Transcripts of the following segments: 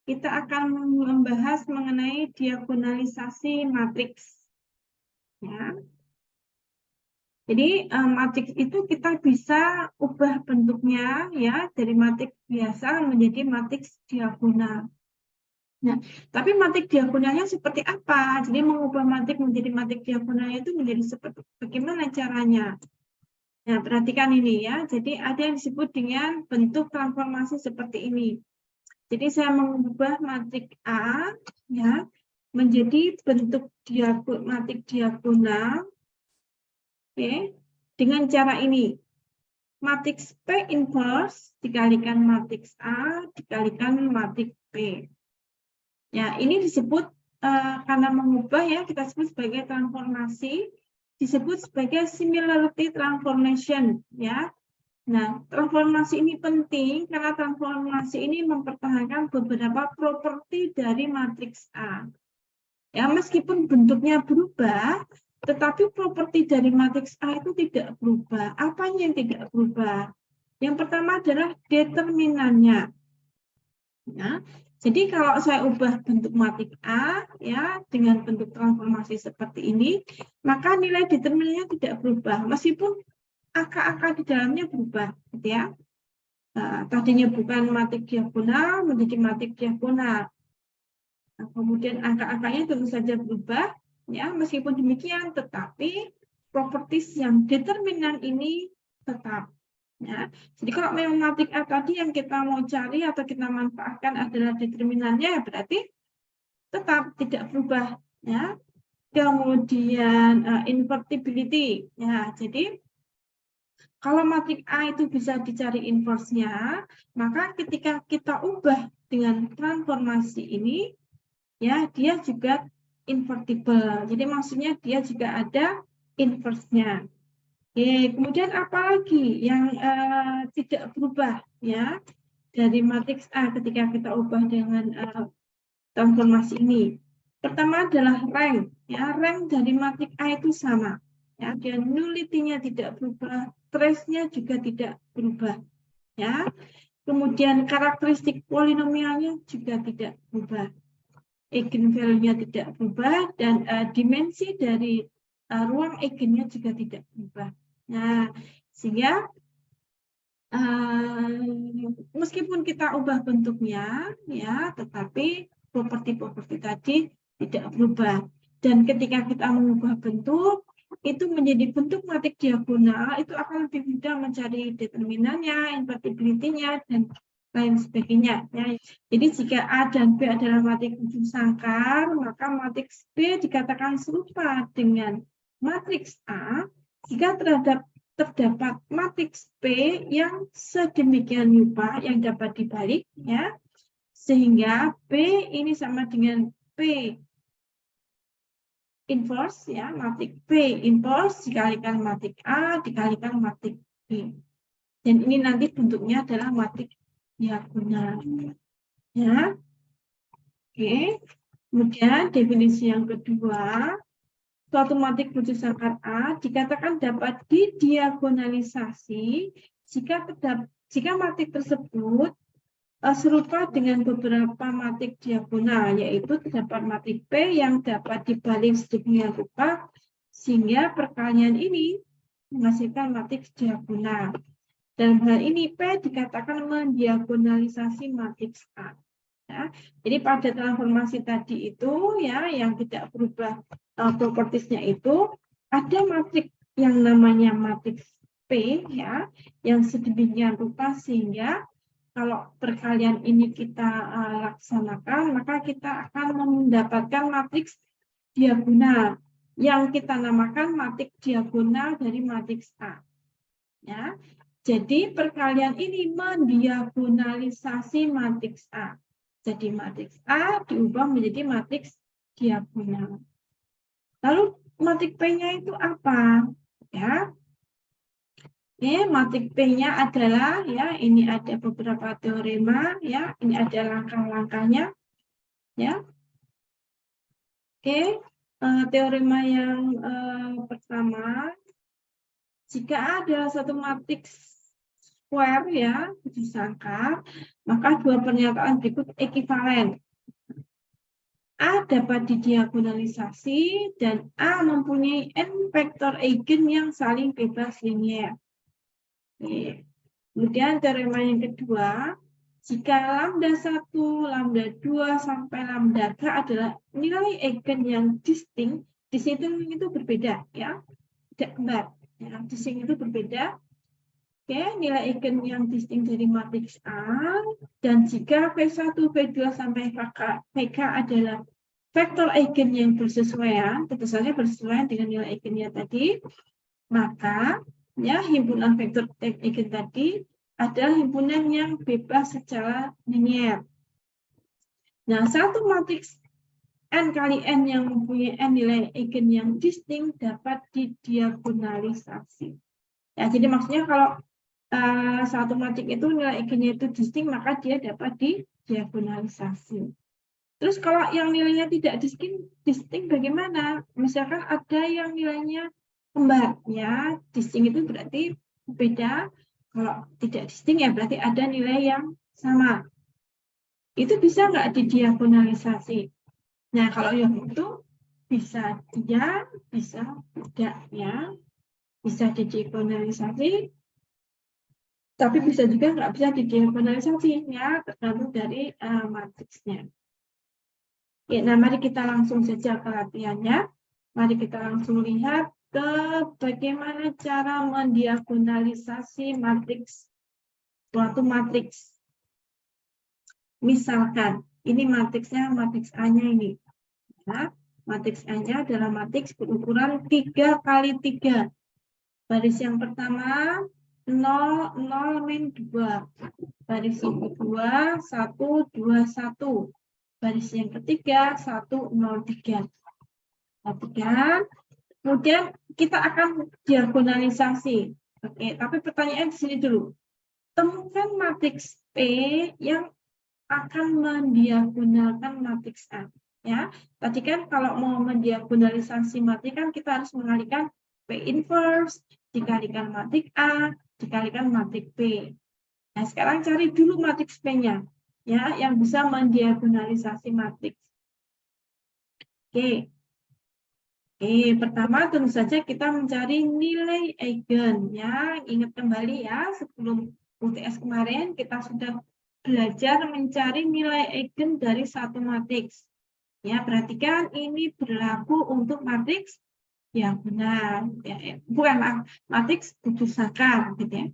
kita akan membahas mengenai diagonalisasi matriks. Ya. Jadi matriks itu kita bisa ubah bentuknya ya dari matriks biasa menjadi matriks diagonal. Nah, tapi matriks diagonalnya seperti apa? Jadi mengubah matriks menjadi matriks diagonalnya itu menjadi seperti bagaimana caranya? Nah, perhatikan ini ya. Jadi ada yang disebut dengan bentuk transformasi seperti ini. Jadi saya mengubah matriks A ya menjadi bentuk matriks diagonal, oke, dengan cara ini. Matriks P inverse dikalikan matriks A dikalikan matriks P. Ya, ini disebut karena mengubah ya kita sebut sebagai transformasi, disebut sebagai similarity transformation ya. Nah, transformasi ini penting karena transformasi ini mempertahankan beberapa properti dari matriks A. Ya, meskipun bentuknya berubah, tetapi properti dari matriks A itu tidak berubah. Apanya yang tidak berubah? Yang pertama adalah determinannya. Ya, jadi kalau saya ubah bentuk matriks A ya dengan bentuk transformasi seperti ini, maka nilai determinannya tidak berubah meskipun angka-angka di dalamnya berubah, gitu ya. Nah, tadinya bukan matriks diagonal menjadi matriks diagonal. Nah, kemudian angka-angkanya tentu saja berubah, ya. Meskipun demikian, tetapi properties yang determinan ini tetap. Ya. Jadi kalau memang matriks A tadi yang kita mau cari atau kita manfaatkan adalah determinannya, berarti tetap tidak berubah. Ya. Kemudian invertibility. Ya, jadi kalau matriks A itu bisa dicari inverse-nya, maka ketika kita ubah dengan transformasi ini, ya dia juga invertible. Jadi maksudnya dia juga ada inverse-nya. Oke, kemudian apa lagi yang tidak berubah ya dari matriks A ketika kita ubah dengan transformasi ini? Pertama adalah rank. Ya, rank dari matriks A itu sama. Ya, dan nullity-nya tidak berubah, trace-nya juga tidak berubah. Ya, kemudian karakteristik polinomialnya juga tidak berubah, eigenvalue-nya tidak berubah, dan dimensi dari ruang eigennya juga tidak berubah. Nah, sehingga meskipun kita ubah bentuknya, ya, tetapi properti-properti tadi tidak berubah. Dan ketika kita mengubah bentuk, itu menjadi bentuk matriks diagonal, itu akan lebih mudah mencari determinannya, invertibility-nya, dan lain sebagainya. Ya. Jadi jika A dan B adalah matriks ujung sangkar, maka matriks B dikatakan serupa dengan matriks A jika terdapat matriks P yang sedemikian rupa yang dapat dibalik, ya, sehingga P ini sama dengan P inverse, ya, matriks P inverse dikalikan matriks A dikalikan matriks B, dan ini nanti bentuknya adalah matriks diagonal, ya. Oke, kemudian definisi yang kedua, suatu matriks ujung sangkar A dikatakan dapat didiagonalisasi jika matriks tersebut serupa dengan beberapa matriks diagonal, yaitu terdapat matriks P yang dapat dibalik sedemikian rupa sehingga perkalian ini menghasilkan matriks diagonal. Dalam hal ini P dikatakan mendiagonalisasi matriks A. Ya. Jadi pada transformasi tadi itu ya yang tidak berubah propertiesnya itu ada matriks yang namanya matriks P ya yang sedemikian rupa sehingga kalau perkalian ini kita laksanakan maka kita akan mendapatkan matriks diagonal yang kita namakan matriks diagonal dari matriks A. Ya. Jadi perkalian ini mendiagonalisasi matriks A. Jadi matriks A diubah menjadi matriks diagonal. Lalu matriks P-nya itu apa? Ya. Oke, matriks P-nya adalah ya ini ada beberapa teorema ya, ini ada langkah-langkahnya ya. Oke, teorema yang pertama, jika A adalah satu matriks square ya, 7 sangka, maka dua pernyataan berikut ekivalen. A dapat didiagonalisasi dan A mempunyai n vektor eigen yang saling bebas linier. Kemudian teorema yang kedua, jika lambda 1, lambda 2 sampai lambda k adalah nilai eigen yang distinct, distinct itu berbeda ya, tidak kembar. Ya, distinct itu berbeda. Oke, nilai eigen yang distinct dari matriks A, dan jika P1, P2 sampai Pk adalah vektor eigen yang bersesuaian, tentu saja bersesuaian dengan nilai eigennya tadi, maka ya himpunan vektor eigen tadi adalah himpunan yang bebas secara linier. Nah, satu matriks n kali n yang mempunyai n nilai eigen yang distinct dapat didiagonalisasi. Ya, jadi maksudnya kalau satu matriks itu nilai eigennya itu distinct, maka dia dapat didiagonalisasi. Terus kalau yang nilainya tidak distinct bagaimana? Misalkan ada yang nilainya kembar, ya distinct itu berarti beda. Kalau tidak distinct ya berarti ada nilai yang sama. Itu bisa nggak didiagonalisasi? Nah kalau yang itu bisa dia, bisa tidak ya, bisa didiagonalisasi, tapi bisa juga nggak bisa didiagonalisasi ya, tergantung dari matriksnya. Oke, nah mari kita langsung saja ke latihannya. Mari kita langsung lihat ke bagaimana cara mendiagonalisasi matriks, suatu matriks. Misalkan, ini matriksnya, matriks A-nya ini. Ya, matriks A-nya adalah matriks berukuran 3 kali 3. Baris yang pertama, 0, 0, min 2. Baris yang kedua, 1, 2, 1. Baris yang ketiga, 1, 0, 3. Perhatikan. Kemudian kita akan diagonalisasi. Oke, tapi pertanyaan di sini dulu. Temukan matriks P yang akan mendiagonalkan matriks A. Ya, tadi kan kalau mau mendiagonalisasi matriks kan kita harus mengalihkan P inverse, dikalikan matriks A, dikalikan matriks P. Nah, sekarang cari dulu matriks P-nya. Ya, yang bisa mendiagonalisasi matriks. Oke. Pertama tentu saja kita mencari nilai eigen ya. Ingat kembali ya, sebelum UTS kemarin kita sudah belajar mencari nilai eigen dari satu matriks. Ya, perhatikan ini berlaku untuk matriks yang benar. Ya, bukan matriks 7 sangkar gitu ya.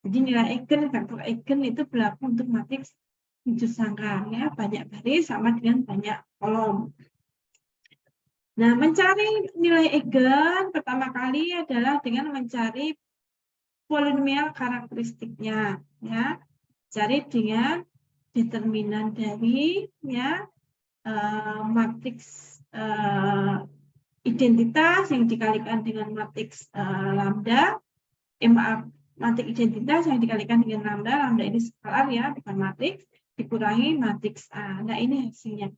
Jadi nilai eigen, vektor eigen itu berlaku untuk matriks 7 sangkar ya, banyak baris sama dengan banyak kolom. Nah, mencari nilai eigen pertama kali adalah dengan mencari polinomial karakteristiknya ya. Cari dengan determinan dari ya matriks identitas yang dikalikan dengan matriks lambda. Maaf, matriks identitas yang dikalikan dengan lambda. Lambda ini skalar ya, bukan matriks, dikurangi matriks A. Nah, ini hasilnya.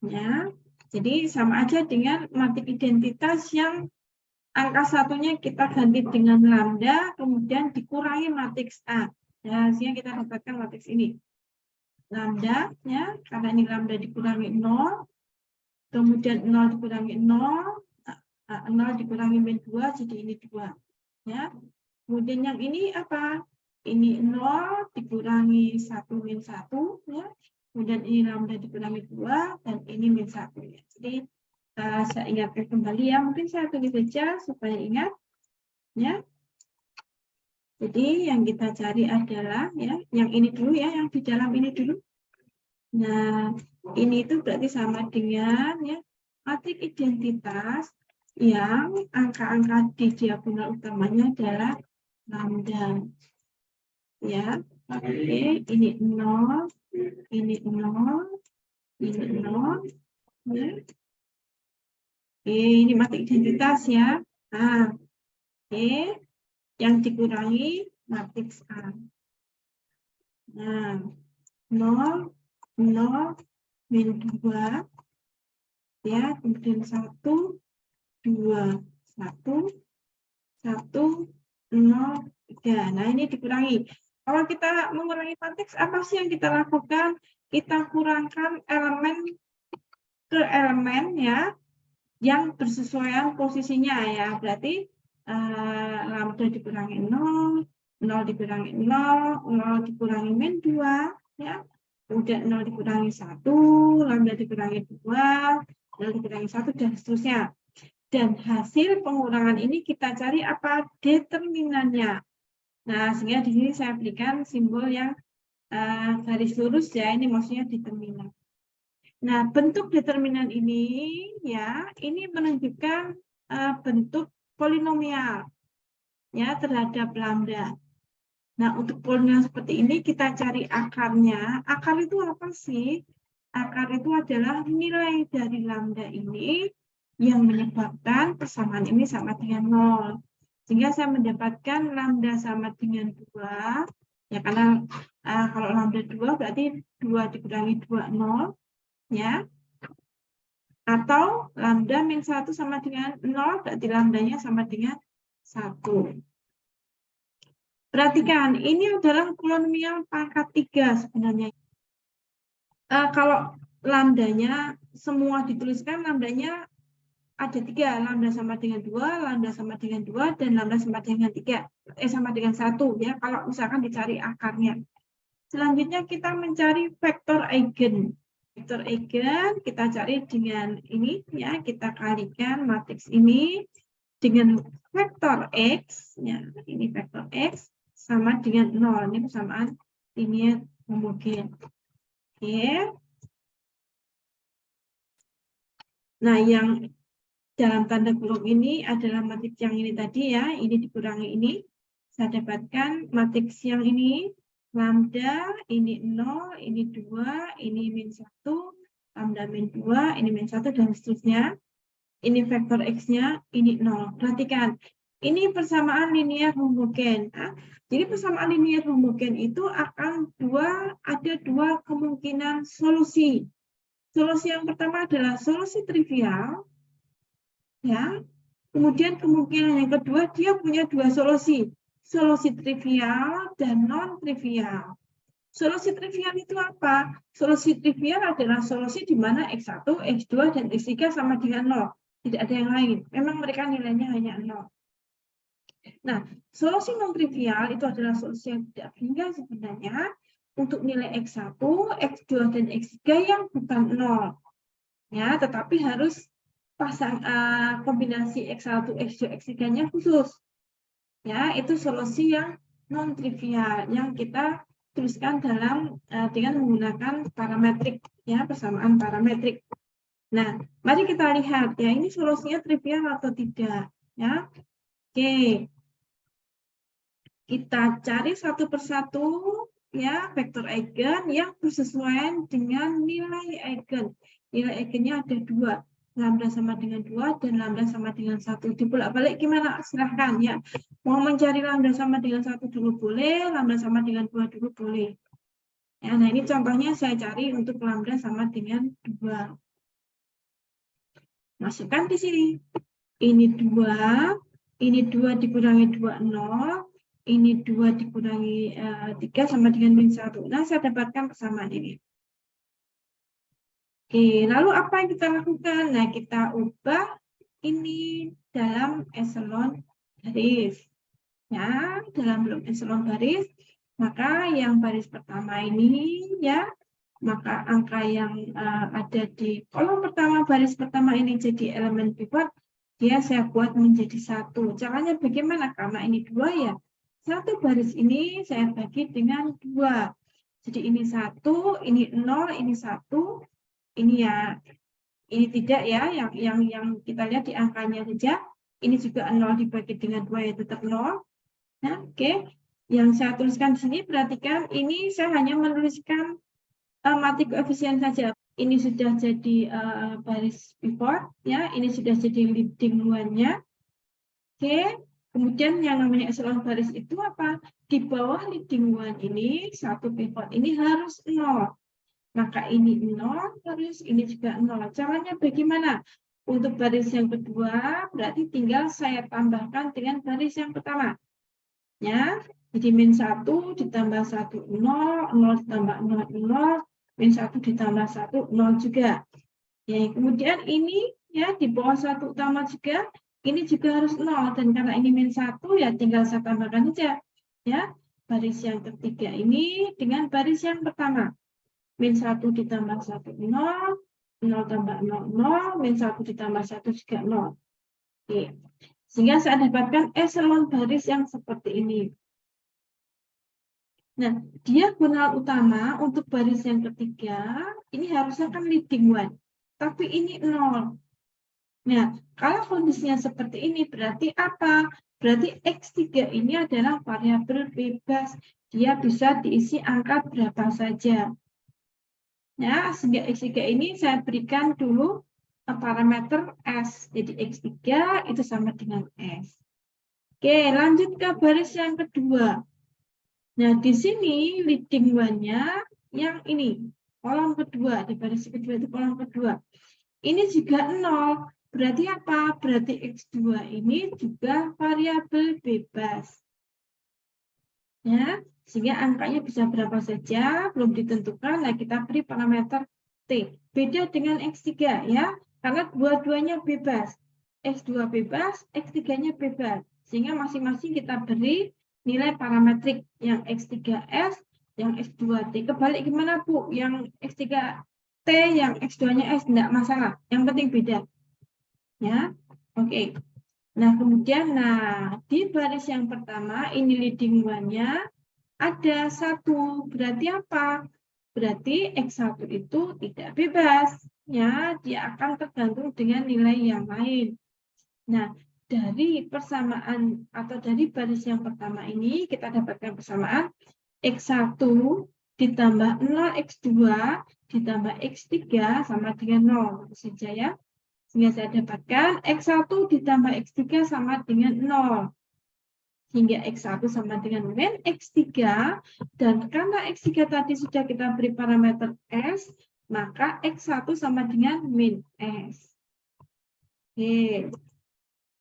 Ya. Jadi sama aja dengan matriks identitas yang angka satunya kita ganti dengan lambda, kemudian dikurangi matriks A. Ya, hasilnya kita dapatkan matriks ini. Lambda, ya, karena ini lambda dikurangi 0, kemudian 0 dikurangi 0, 0 dikurangi min 2, jadi ini 2. Ya. Kemudian yang ini apa? Ini 0 dikurangi 1 min 1, ya. Kemudian ini lambda dikurangi 2, dan ini min 1. Ya. Jadi, saya ingatkan kembali ya. Mungkin saya tulis saja supaya ingat. Ya. Jadi, yang kita cari adalah, ya, yang ini dulu ya, yang di dalam ini dulu. Nah, ini itu berarti sama dengan, ya, matriks identitas yang angka-angka di diagonal utamanya adalah lambda. Ya, oke, ini 0, ini 0, ini 0, ya. Oke, ini matriks identitas ya. Nah, oke, yang dikurangi matriks A. Nah, 0, 0, min 2, ya, kemudian 1, 2, 1, 1, 0,3. Nah, ini dikurangi. Kalau kita mengurangi matriks, apa sih yang kita lakukan? Kita kurangkan elemen ke elemen ya, yang bersesuaian posisinya ya. Berarti lambda dikurangi 0, 0 dikurangi 0, 0 dikurangi min 2 ya. Kemudian 0 dikurangi 1, lambda dikurangi 2, 0 dikurangi 1 dan seterusnya. Dan hasil pengurangan ini kita cari apa? Determinannya. Nah, sehingga di sini saya berikan simbol yang garis lurus ya, ini maksudnya determinan. Nah, bentuk determinan ini ya, ini menunjukkan bentuk polinomial ya terhadap lambda. Nah, untuk polinomial seperti ini kita cari akarnya. Akar itu apa sih? Akar itu adalah nilai dari lambda ini yang menyebabkan persamaan ini sama dengan 0. Sehingga saya mendapatkan lambda sama dengan 2. Ya, karena kalau lambda 2 berarti 2 dikurangi 2, 0. Ya. Atau lambda min 1 sama dengan 0, berarti lambdanya sama dengan 1. Perhatikan, ini adalah polinomial pangkat 3 sebenarnya. Kalau lambdanya semua dituliskan, lambdanya ada 3, lambda sama dengan 2, lambda sama dengan 2, dan lambda sama dengan 3, sama dengan 1 ya, kalau misalkan dicari akarnya. Selanjutnya kita mencari vektor eigen. Vektor eigen kita cari dengan ini ya, kita kalikan matriks ini dengan vektor X ya, ini vektor X sama dengan 0. Ini persamaan linear homogen. Oke. Nah, yang dalam tanda kurung ini adalah matriks yang ini tadi ya, ini dikurangi ini. Saya dapatkan matriks yang ini, lambda, ini 0, ini 2, ini min 1, lambda min 2, ini min 1, dan seterusnya. Ini vektor X-nya, ini 0. Perhatikan, ini persamaan linear homogen. Nah, jadi persamaan linear homogen itu akan ada dua kemungkinan solusi. Solusi yang pertama adalah solusi trivial, ya. Kemudian kemungkinan yang kedua, dia punya dua solusi. Solusi trivial dan non-trivial. Solusi trivial itu apa? Solusi trivial adalah solusi di mana X1, X2, dan X3 sama dengan 0. Tidak ada yang lain. Memang mereka nilainya hanya 0. Nah, solusi non-trivial itu adalah solusi yang tidak bingkai sebenarnya untuk nilai X1, X2, dan X3 yang bukan 0. Ya, tetapi harus pasang kombinasi X1, X2, X3-nya khusus. Ya, itu solusi yang non-trivial yang kita tuliskan dengan menggunakan parametrik ya, persamaan parametrik. Nah, mari kita lihat ya, ini solusinya trivial atau tidak ya. Oke. Kita cari satu persatu ya vektor eigen yang bersesuaian dengan nilai eigen. Nilai eigennya ada 2. Lambda sama dengan 2 dan lambda sama dengan 1. Dibolak-balik gimana? Silahkan ya. Mau mencari lambda sama dengan 1 dulu boleh, lambda sama dengan 2 dulu boleh. Ya, nah ini contohnya saya cari untuk lambda sama dengan 2. Masukkan di sini. Ini 2, ini 2 dikurangi 2, 0. Ini 2 dikurangi 3 sama dengan min 1. Nah, saya dapatkan persamaan ini. Oke, lalu apa yang kita lakukan? Nah, kita ubah ini dalam eselon baris. Ya, dalam eselon baris, maka yang baris pertama ini ya, maka angka yang ada di kolom pertama, baris pertama ini jadi elemen pivot, dia saya buat menjadi 1. Caranya bagaimana? Karena ini 2 ya. Satu baris ini saya bagi dengan 2. Jadi ini 1, ini 0, ini 1. Ini ya, ini tidak ya, yang kita lihat di angkanya saja. Ini juga 0 dibagi dengan 2 ya tetap 0. Nah, oke. Yang saya tuliskan di sini, perhatikan ini saya hanya menuliskan matrik koefisien saja. Ini sudah jadi baris pivot ya, ini sudah jadi leading one-nya. Oke. Kemudian yang namanya eselon baris itu apa? Di bawah leading one ini, satu pivot ini harus 0. Maka ini 0, terus ini juga 0. Caranya bagaimana? Untuk baris yang kedua, berarti tinggal saya tambahkan dengan baris yang pertama. Ya, jadi min 1 ditambah 1, 0, 0 ditambah 0, 0, min 1 ditambah 1, 0 juga. Ya, kemudian ini ya di bawah 1 utama juga, ini juga harus 0. Dan karena ini min 1, ya tinggal saya tambahkan saja. Ya, baris yang ketiga ini dengan baris yang pertama. Min 1 ditambah 1, 0, 0 tambah 0, 0, min 1 ditambah 1 juga 0. Oke. Sehingga saya dapatkan eselon baris yang seperti ini. Nah, diagonal utama untuk baris yang ketiga, ini harusnya kan leading one. Tapi ini 0. Nah, kalau kondisinya seperti ini, berarti apa? Berarti X3 ini adalah variabel bebas. Dia bisa diisi angka berapa saja. Ya, sehingga X3 ini saya berikan dulu parameter S. Jadi X3 itu sama dengan S. Oke, lanjut ke baris yang kedua. Nah, di sini leading one-nya yang ini, kolom kedua, di baris kedua itu kolom kedua. Ini juga 0, berarti apa? Berarti X2 ini juga variabel bebas. Ya, sehingga angkanya bisa berapa saja, belum ditentukan, nah kita beri parameter T. Beda dengan X3 ya, karena dua-duanya bebas. X2 bebas, X3-nya bebas. Sehingga masing-masing kita beri nilai parametrik yang X3S, yang X2T. Kebalik gimana Bu? Yang X3T, yang X2-nya S, enggak masalah. Yang penting beda. Ya, oke. Nah, kemudian di baris yang pertama ini leading one-nya ada 1. Berarti apa? Berarti X1 itu tidak bebas. Ya, dia akan tergantung dengan nilai yang lain. Nah, dari persamaan atau dari baris yang pertama ini kita dapatkan persamaan X1 ditambah 0 X2 ditambah X3 sama dengan 0. Itu saja ya. Sehingga saya dapatkan X1 ditambah X3 sama dengan 0. Hingga X1 sama dengan min X3. Dan karena X3 tadi sudah kita beri parameter S, maka X1 sama dengan min S. Oke.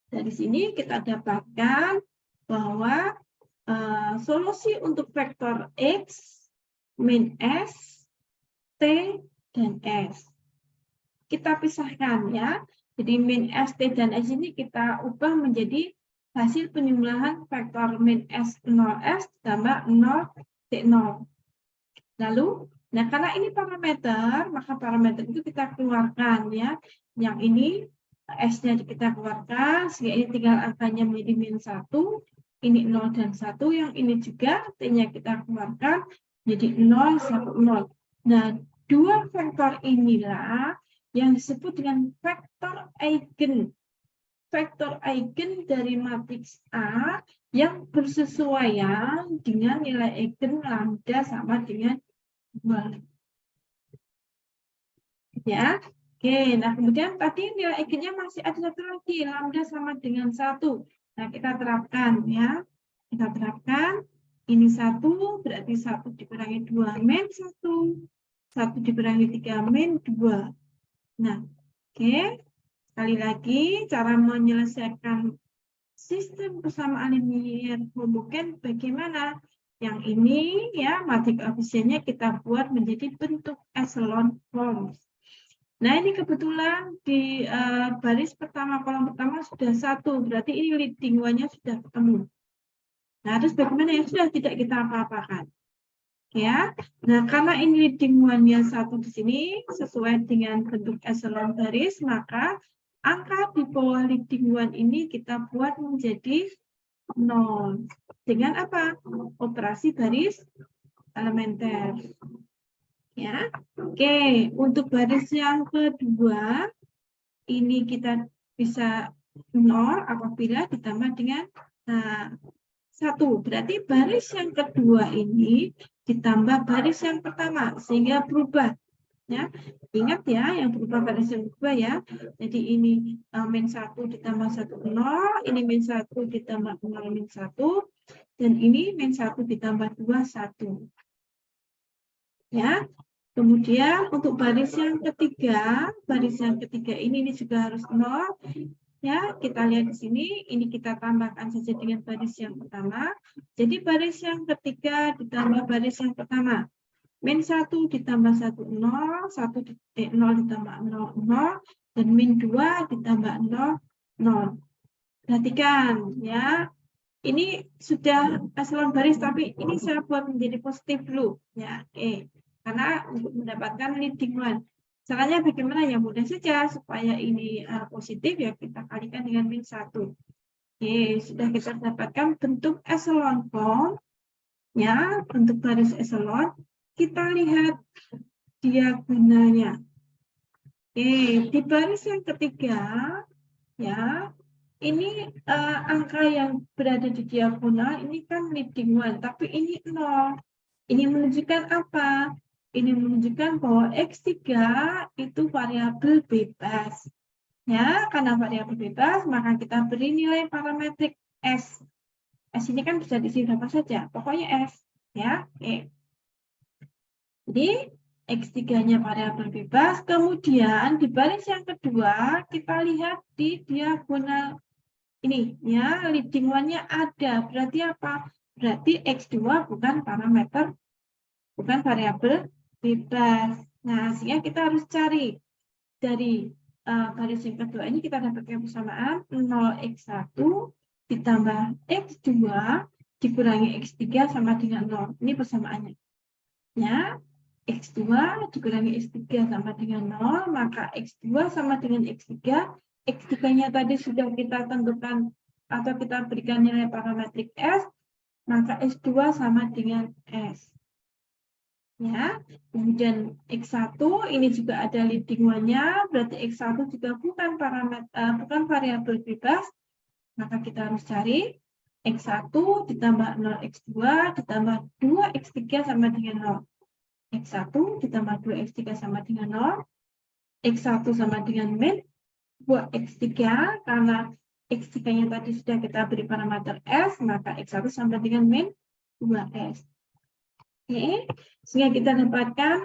Dari sini kita dapatkan bahwa solusi untuk vektor X, min S, T, dan S. Kita pisahkan ya. Jadi min S, T, dan S ini kita ubah menjadi hasil penjumlahan vektor min S 0S ditambah 0 T0. Lalu, nah karena ini parameter, maka parameter itu kita keluarkan ya. Yang ini S-nya kita keluarkan, sehingga ini tinggal angkanya menjadi min 1, ini 0 dan 1, yang ini juga T-nya kita keluarkan menjadi 0, 1, 0. Nah, dua vektor inilah yang disebut dengan vektor eigen. Vektor eigen dari matriks A yang bersesuaian dengan nilai eigen lambda sama dengan 2. Ya, oke. Nah, kemudian tadi nilai eigennya masih ada satu lagi, lambda sama dengan 1. Nah, kita terapkan ya. Kita terapkan, ini 1, berarti 1 dikurangi 2 min 1. 1 dikurangi 3 min 2. Nah, oke. Sekali lagi, cara menyelesaikan sistem persamaan linear homogen bagaimana? Yang ini ya, matrik koefisiennya kita buat menjadi bentuk echelon form. Nah, ini kebetulan di baris pertama, kolom pertama sudah 1, berarti ini leading one-nya sudah ketemu. Nah, terus bagaimana yang sudah tidak kita apa-apakan? Ya, nah karena ini leading one-nya 1 di sini sesuai dengan bentuk echelon baris, maka angka di bawah leading one ini kita buat menjadi 0. Dengan apa? Operasi baris elementer. Ya, oke. Untuk baris yang kedua, ini kita bisa 0 apabila ditambah dengan 1. Berarti baris yang kedua ini ditambah baris yang pertama, sehingga berubah. Ya, ingat ya, yang berubah baris yang kedua ya. Jadi ini min 1 ditambah 1, 0. Ini min 1 ditambah 0, min 1. Dan ini min 1 ditambah 2, 1. Ya, kemudian untuk baris yang ketiga ini juga harus 0. Ya, kita lihat di sini, ini kita tambahkan saja dengan baris yang pertama. Jadi baris yang ketiga ditambah baris yang pertama. Min 1 ditambah 1, 0, 0 ditambah 0, 0, dan min 2 ditambah 0, 0. Perhatikan ya, ini sudah eselon baris, tapi ini saya buat menjadi positif dulu. Ya, oke. Karena untuk mendapatkan leading one. Caranya bagaimana? Ya mudah saja, supaya ini positif ya kita kalikan dengan min 1. Oke, sudah kita dapatkan bentuk eselon form. Ya, bentuk baris eselon. Kita lihat diagonalnya. Oke, di baris yang ketiga, ya, ini angka yang berada di diagonal, ini kan leading one, tapi ini 0. Ini menunjukkan apa? Ini menunjukkan bahwa X3 itu variabel bebas. Ya, karena variabel bebas, maka kita beri nilai parametrik S. S ini kan bisa diisi berapa saja, pokoknya S. Ya, oke. Jadi, X3-nya variabel bebas, kemudian di baris yang kedua, kita lihat di diagonal ini, ya, leading one-nya ada. Berarti apa? Berarti X2 bukan parameter, bukan variabel bebas. Nah, sehingga kita harus cari dari baris yang kedua ini kita dapatkan persamaan 0x1 ditambah x2 dikurangi x3 sama dengan 0. Ini persamaannya. Ya, x2 dikurangi x3 sama dengan 0, maka x2 sama dengan x3. X3-nya tadi sudah kita tentukan atau kita berikan nilai parametrik S, maka S2 sama dengan S. Ya, kemudian X1 ini juga ada leading one-nya, berarti X1 juga bukan parameter, bukan variabel bebas, maka kita harus cari X1 ditambah 0x2 ditambah 2x3 sama dengan 0. X1 ditambah 2x3 sama dengan 0. X1 sama dengan min 2x3, karena x3-nya tadi sudah kita beri parameter S, maka X1 sama dengan min 2S. Oke, sehingga kita dapatkan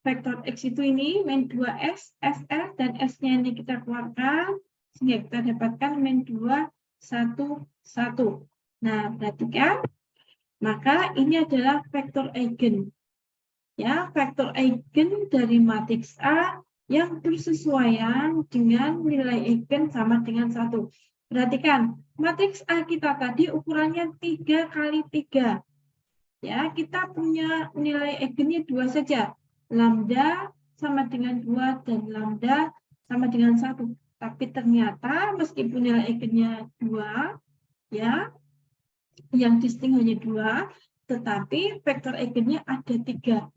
vektor X itu ini min 2S, SS, dan S-nya ini kita keluarkan, sehingga kita dapatkan min 2, 1, 1. Nah, perhatikan, maka ini adalah vektor eigen. Ya, vektor eigen dari matriks A yang bersesuaian dengan nilai eigen sama dengan 1. Perhatikan, matriks A kita tadi ukurannya 3 kali 3. Ya, kita punya nilai eigennya 2 saja. Lambda sama dengan 2 dan lambda sama dengan 1. Tapi ternyata meskipun nilai eigennya 2, ya, yang distinct hanya 2, tetapi vektor eigennya ada 3.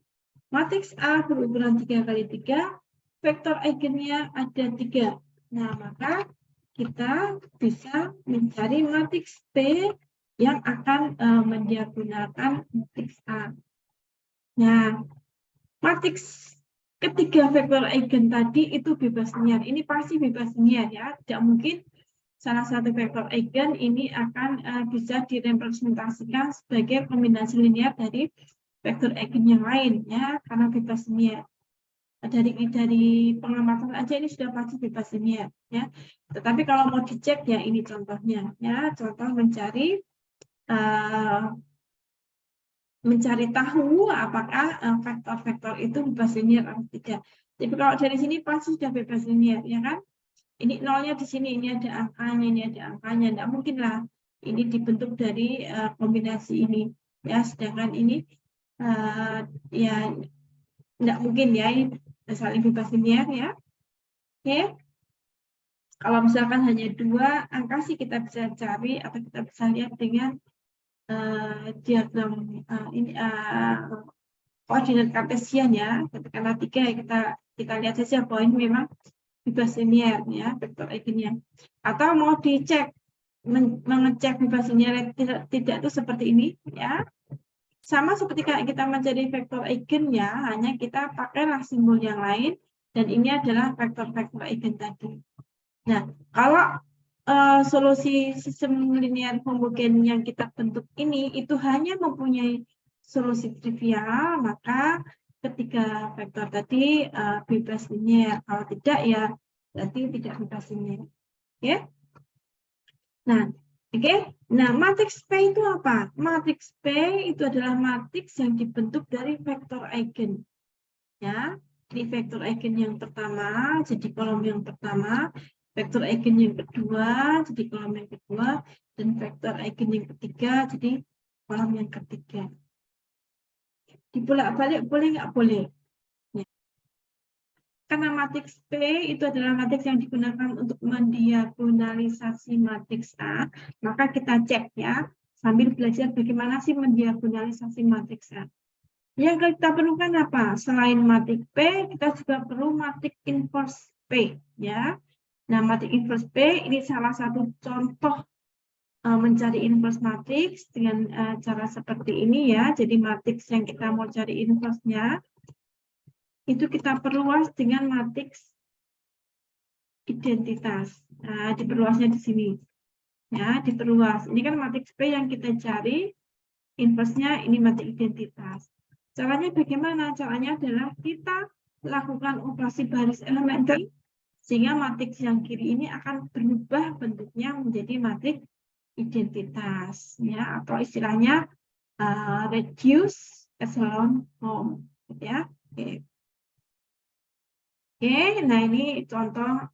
Matriks A berukuran 3 kali 3, vektor eigennya ada 3. Nah, maka kita bisa mencari matriks P yang akan mendiagonalkan matriks A. Nah, matriks ketiga vektor eigen tadi itu bebas linear. Ini pasti bebas linear ya. Tidak mungkin salah satu vektor eigen ini akan bisa direpresentasikan sebagai kombinasi linear dari vektor eigen yang lain ya, karena bebas linear. Dari pengamatan aja ini sudah pasti bebas linear ya. Tetapi kalau mau dicek ya ini contohnya ya, contoh mencari tahu apakah vektor-vektor itu bebas linear atau tidak. Jadi kalau dari sini pasti sudah bebas linear ya kan? Ini nolnya di sini, ini ada angkanya, ini ada angkanya. Tidak mungkin lah ini dibentuk dari kombinasi ini ya, sedangkan ini ya tidak mungkin ya, ini saling bebas linear ya. Oke. Kalau misalkan hanya 2 angka sih kita bisa cari atau kita bisa lihat dengan diagram ini koordinat kartesian ya. Katakanlah 3 ya, kita lihat saja bahwa ini memang bebas linear ya, vektor eigennya. Atau mau dicek mengecek bebas linear tidak itu seperti ini ya. Sama seperti kayak kita mencari vektor eigen ya, hanya kita pakailah simbol yang lain dan ini adalah vektor-vektor eigen tadi. Nah, kalau solusi sistem linear homogen yang kita bentuk ini itu hanya mempunyai solusi trivial, maka ketiga vektor tadi bebas linear. Kalau tidak ya berarti tidak bebas linear. Ya. Nah, oke. Nah, matriks P itu apa? Matriks P itu adalah matriks yang dibentuk dari vektor eigen. Ya, ini vektor eigen yang pertama, jadi kolom yang pertama, vektor eigen yang kedua, jadi kolom yang kedua, dan vektor eigen yang ketiga, jadi kolom yang ketiga. Dibolak-balik boleh nggak? Boleh. Ya. Karena matriks P itu adalah matriks yang digunakan untuk mendiagonalisasi matriks A, maka kita cek ya, sambil belajar bagaimana sih mendiagonalisasi matriks A. Yang kita perlukan apa? Selain matriks P, kita juga perlu matriks inverse P, ya. Nah, matriks inverse P ini salah satu contoh mencari inverse matriks dengan cara seperti ini ya. Jadi matriks yang kita mau cari inverse-nya itu kita perluas dengan matriks identitas. Nah, diperluasnya di sini. Ya, diperluas. Ini kan matriks P yang kita cari, inverse-nya ini matriks identitas. Caranya bagaimana? Caranya adalah kita lakukan operasi baris elementer sehingga matriks yang kiri ini akan berubah bentuknya menjadi matriks identitas, ya, atau istilahnya reduce echelon form, ya. Oke. Oke, nah ini contoh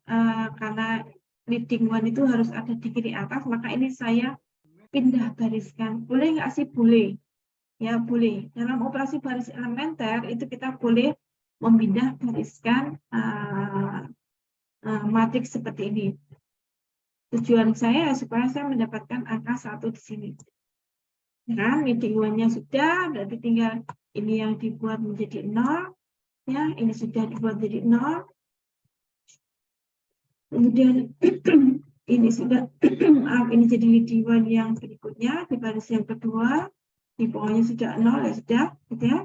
karena leading one itu harus ada di kiri atas, maka ini saya pindah bariskan. Boleh nggak sih? Boleh. Ya, boleh. Dalam operasi baris elementer itu kita boleh memindah bariskan matriks seperti ini. Tujuan saya supaya saya mendapatkan angka 1 di sini. Nah, leading one-nya sudah, berarti tinggal ini yang dibuat menjadi 0. Ya, ini sudah dibuat jadi 0. Kemudian ini sudah ini jadi leading one yang berikutnya di baris yang kedua, di bawahnya sudah 0 ya sudah, gitu ya.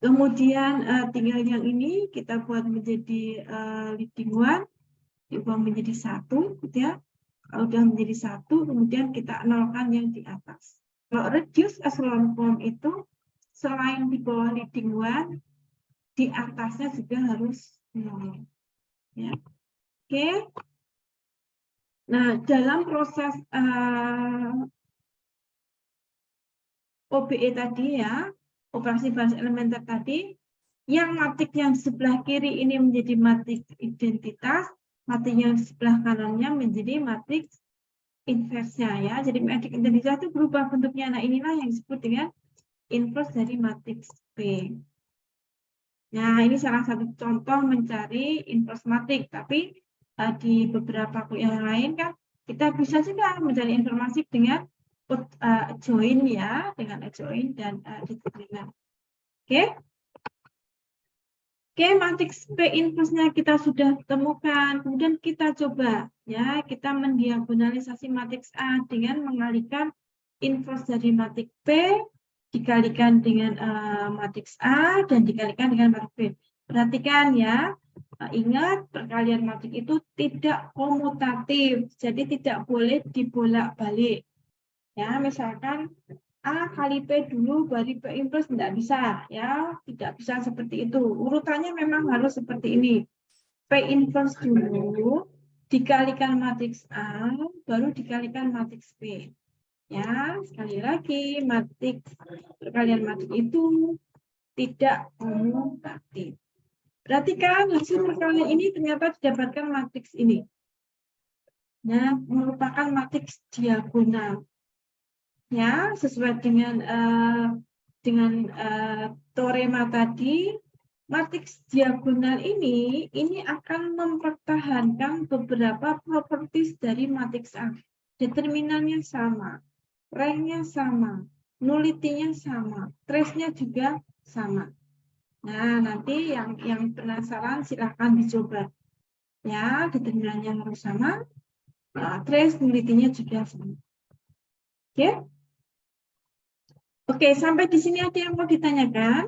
Kemudian tinggal yang ini kita buat menjadi leading one, diubah menjadi 1, gitu ya. Kalau sudah menjadi 1, kemudian kita nolkan yang di atas. Kalau reduce echelon form itu selain di bawah leading one, di atasnya juga harus 0. Ya. Oke. Nah, dalam proses OBE tadi ya, operasi baris elementer tadi, yang matriks yang sebelah kiri ini menjadi matriks identitas, matriks yang sebelah kanannya menjadi matriks inverse-nya ya. Jadi matriks identitas itu berubah bentuknya. Nah, inilah yang disebut dengan inverse dari matriks P. Nah, ini salah satu contoh mencari inverse matriks, tapi di beberapa kuliah yang lain kan kita bisa juga mencari informasi dengan join ya, dengan join dan determinan. Oke. Oke, matriks P inverse-nya kita sudah temukan. Kemudian kita coba ya, kita mendiagonalisasi matriks A dengan mengalihkan inverse dari matriks P dikalikan dengan matriks A dan dikalikan dengan matriks B. Perhatikan ya, ingat perkalian matriks itu tidak komutatif, jadi tidak boleh dibolak-balik. Ya, misalkan A kali P dulu baru P inverse tidak bisa ya, tidak bisa seperti itu. Urutannya memang harus seperti ini. P inverse dulu dikalikan matriks A baru dikalikan matriks P. Ya, sekali lagi matriks perkalian matriks itu tidak komutatif. Perhatikan hasil perkalian ini ternyata didapatkan matriks ini. Nah, merupakan matriks diagonal. Ya, sesuai dengan teorema tadi, matriks diagonal ini akan mempertahankan beberapa properties dari matriks A. Determinannya sama, ranknya sama, nullity-nya sama, trace-nya juga sama. Nah, nanti yang penasaran silahkan dicoba. Ya, determinannya harus sama, trace, nullity-nya juga sama. Oke? Oke, sampai di sini ada yang mau ditanyakan?